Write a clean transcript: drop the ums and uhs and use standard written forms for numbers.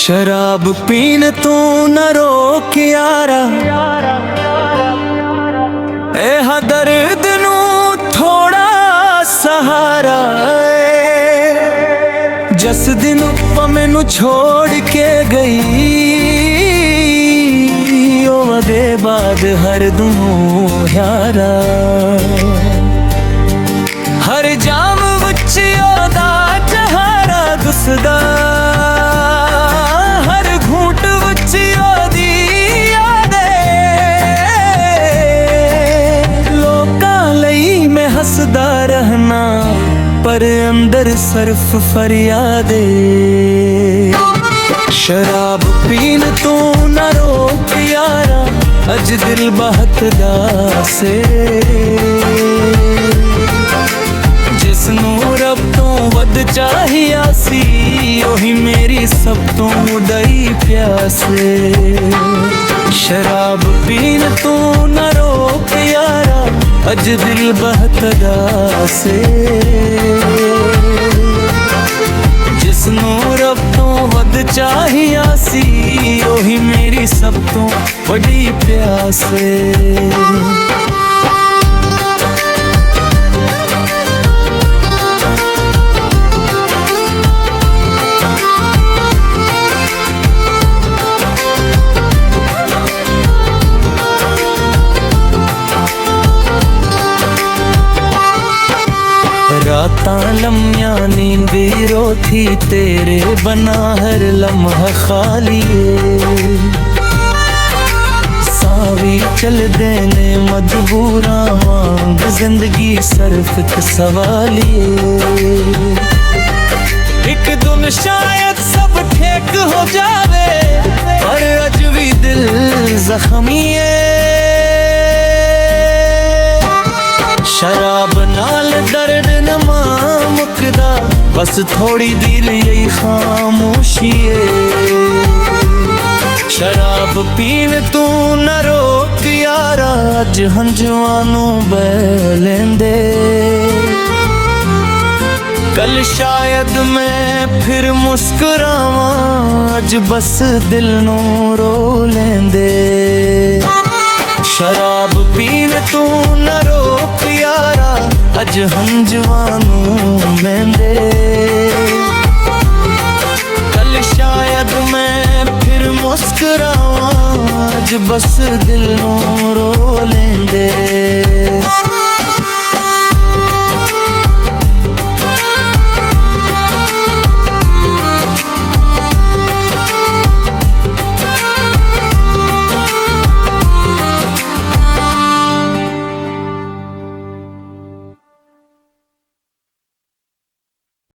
शराब पीन तू न रोक यारा, ए हा दर्द नू थोड़ा सहारा। जिस दिन मैनू छोड़ के गई, ओदे बाद हर दूं यारा। हर जाम विच ओदा चेहरा दुसदा, हर घूंट विच ओदी यादें। लोकां लई मैं हसदा रहना, पर अंदर सिर्फ फरियादे। शराब पीन तू न रोक यारा, अज दिल बहुत दासे। जिसनू रब तो वध चाहिया सी, ओही मेरी सब तो दई प्यासे। शराब पीन तू न रोक यारा, अज दिल बहुत दासे। जिसनू रब तो वध चाहिया सी, ओही मेरी सब तो बड़ी प्यासे। रातां लम्या नींदी रोती, तेरे बना हर लम्हा खाली। सावी चल देने मजबूरा वांग, जिंदगी सिर्फ सवाली। एक दिन शायद सब ठीक हो जावे, पर अज भी दिल जख्मी है। शराब नाल दर्द न मुकदा, बस थोड़ी देर यही खामोशी है। शराब पीन तू न रोक यारा, अज हंजुआनू बह लेंदे। कल शायद मैं फिर मुस्कुरावां, अज बस दिल नू रो लेंदे। शराब पीन तू न रोक यारा, अज हंजुआनू लेंदे। कल शायद मैं फिर मुस्कुरावां, अज बस दिल नू रो लेंदे।